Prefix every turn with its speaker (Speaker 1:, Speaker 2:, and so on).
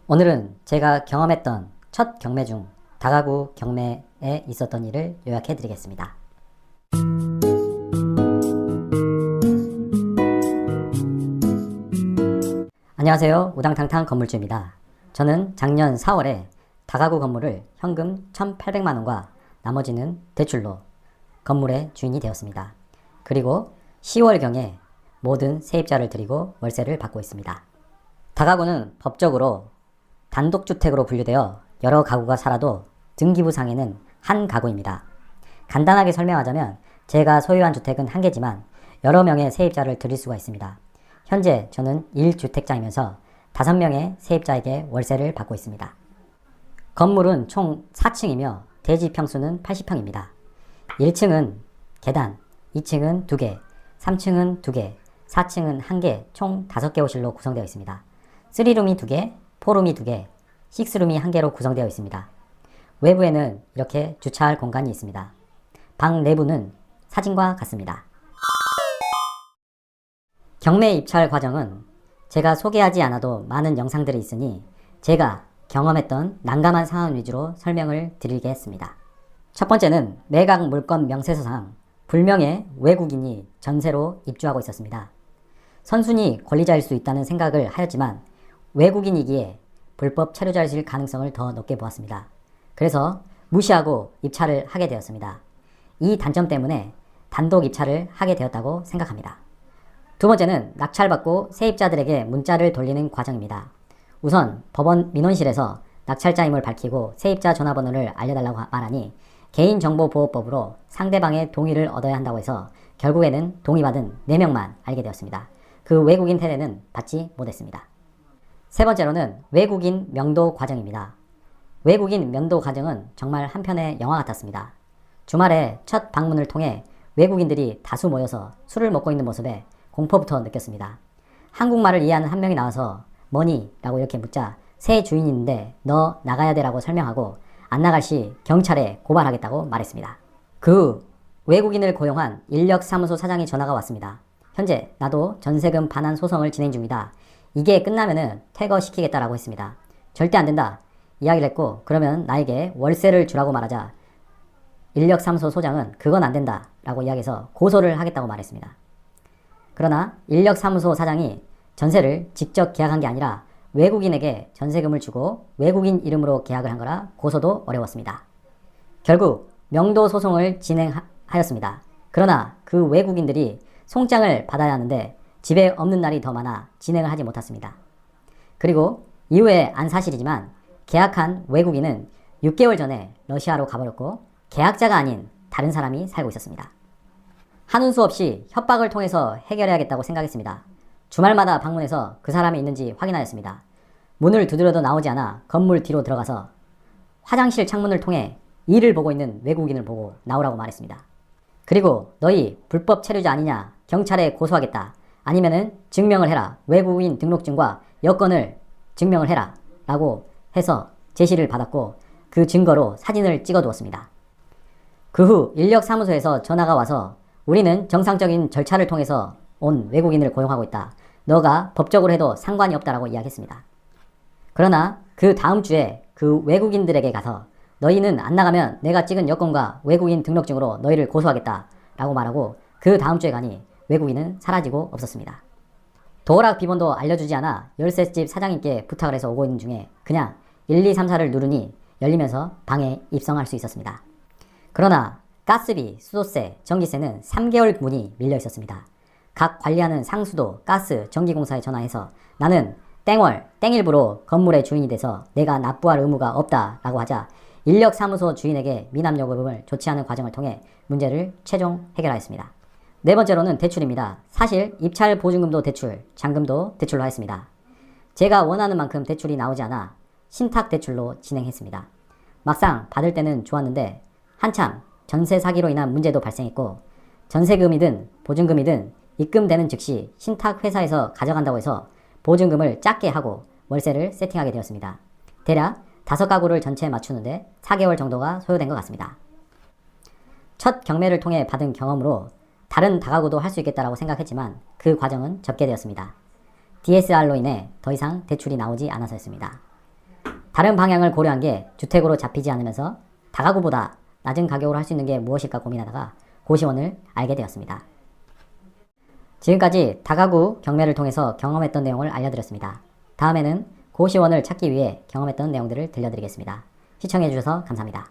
Speaker 1: 오늘은 제가 경험했던 첫 경매 중 다가구 경매에 있었던 일을 요약해 드리겠습니다. 안녕하세요. 우당탕탕 건물주입니다. 저는 작년 4월에 다가구 건물을 현금 1,800만원과 나머지는 대출로 건물의 주인이 되었습니다. 그리고 10월경에 모든 세입자를 드리고 월세를 받고 있습니다. 다가구는 법적으로 단독주택으로 분류되어 여러 가구가 살아도 등기부상에는 한 가구입니다. 간단하게 설명하자면 제가 소유한 주택은 한 개지만 여러 명의 세입자를 드릴 수가 있습니다. 현재 저는 1주택자이면서 5명의 세입자에게 월세를 받고 있습니다. 건물은 총 4층이며 대지 평수는 80평입니다. 1층은 계단, 2층은 2개, 3층은 2개, 4층은 1개, 총 5개 호실로 구성되어 있습니다. 3룸이 2개, 4룸이 2개, 6룸이 1개로 구성되어 있습니다. 외부에는 이렇게 주차할 공간이 있습니다. 방 내부는 사진과 같습니다. 경매 입찰 과정은 제가 소개하지 않아도 많은 영상들이 있으니 제가 경험했던 난감한 상황 위주로 설명을 드리겠습니다. 첫 번째는 매각 물건 명세서상 불명의 외국인이 전세로 입주하고 있었습니다. 선순위 권리자일 수 있다는 생각을 하였지만 외국인이기에 불법 체류자일 가능성을 더 높게 보았습니다. 그래서 무시하고 입찰을 하게 되었습니다. 이 단점 때문에 단독 입찰을 하게 되었다고 생각합니다. 두 번째는 낙찰받고 세입자들에게 문자를 돌리는 과정입니다. 우선 법원 민원실에서 낙찰자임을 밝히고 세입자 전화번호를 알려달라고 말하니 개인정보보호법으로 상대방의 동의를 얻어야 한다고 해서 결국에는 동의받은 4명만 알게 되었습니다. 그 외국인 세대는 받지 못했습니다. 세 번째로는 외국인 면도 과정입니다. 외국인 면도 과정은 정말 한편의 영화 같았습니다. 주말에 첫 방문을 통해 외국인들이 다수 모여서 술을 먹고 있는 모습에 공포부터 느꼈습니다. 한국말을 이해하는 한 명이 나와서 뭐니? 라고 이렇게 묻자 새 주인이 있는데 너 나가야 돼 라고 설명하고 안 나갈 시 경찰에 고발하겠다고 말했습니다. 그 후 외국인을 고용한 인력사무소 사장이 전화가 왔습니다. 현재 나도 전세금 반환 소송을 진행 중이다. 이게 끝나면은 퇴거시키겠다라고 했습니다. 절대 안 된다 이야기를 했고 그러면 나에게 월세를 주라고 말하자 인력사무소 소장은 그건 안 된다 라고 이야기해서 고소를 하겠다고 말했습니다. 그러나 인력사무소 사장이 전세를 직접 계약한 게 아니라 외국인에게 전세금을 주고 외국인 이름으로 계약을 한 거라 고소도 어려웠습니다. 결국 명도 소송을 진행하였습니다. 그러나 그 외국인들이 송장을 받아야 하는데 집에 없는 날이 더 많아 진행을 하지 못했습니다. 그리고 이후에 안 사실이지만 계약한 외국인은 6개월 전에 러시아로 가버렸고 계약자가 아닌 다른 사람이 살고 있었습니다. 하는 수 없이 협박을 통해서 해결해야겠다고 생각했습니다. 주말마다 방문해서 그 사람이 있는지 확인하였습니다. 문을 두드려도 나오지 않아 건물 뒤로 들어가서 화장실 창문을 통해 일을 보고 있는 외국인을 보고 나오라고 말했습니다. 그리고 너희 불법 체류자 아니냐 경찰에 고소하겠다. 아니면은 증명을 해라. 외국인 등록증과 여권을 증명을 해라. 라고 해서 제시를 받았고 그 증거로 사진을 찍어 두었습니다. 그 후 인력사무소에서 전화가 와서 우리는 정상적인 절차를 통해서 온 외국인을 고용하고 있다. 너가 법적으로 해도 상관이 없다라고 이야기했습니다. 그러나 그 다음 주에 그 외국인들에게 가서 너희는 안 나가면 내가 찍은 여권과 외국인 등록증으로 너희를 고소하겠다 라고 말하고 그 다음 주에 가니 외국인은 사라지고 없었습니다. 도어락 비번도 알려주지 않아 열쇠집 사장님께 부탁을 해서 오고 있는 중에 그냥 1, 2, 3, 4를 누르니 열리면서 방에 입성할 수 있었습니다. 그러나 가스비, 수도세, 전기세는 3개월 문이 밀려 있었습니다. 각 관리하는 상수도, 가스, 전기공사에 전화해서 나는 땡월, 땡일부로 건물의 주인이 돼서 내가 납부할 의무가 없다라고 하자 인력사무소 주인에게 미납요금을 조치하는 과정을 통해 문제를 최종 해결하였습니다. 네 번째로는 대출입니다. 사실 입찰 보증금도 대출, 잔금도 대출로 하였습니다. 제가 원하는 만큼 대출이 나오지 않아 신탁 대출로 진행했습니다. 막상 받을 때는 좋았는데 한참 전세 사기로 인한 문제도 발생했고 전세금이든 보증금이든 입금되는 즉시 신탁 회사에서 가져간다고 해서 보증금을 작게 하고 월세를 세팅하게 되었습니다. 대략 5가구를 전체에 맞추는데 4개월 정도가 소요된 것 같습니다. 첫 경매를 통해 받은 경험으로 다른 다가구도 할 수 있겠다라고 생각했지만 그 과정은 접게 되었습니다. DSR로 인해 더 이상 대출이 나오지 않아서였습니다. 다른 방향을 고려한 게 주택으로 잡히지 않으면서 다가구보다 낮은 가격으로 할 수 있는 게 무엇일까 고민하다가 고시원을 알게 되었습니다. 지금까지 다가구 경매를 통해서 경험했던 내용을 알려드렸습니다. 다음에는 고시원을 찾기 위해 경험했던 내용들을 들려드리겠습니다. 시청해주셔서 감사합니다.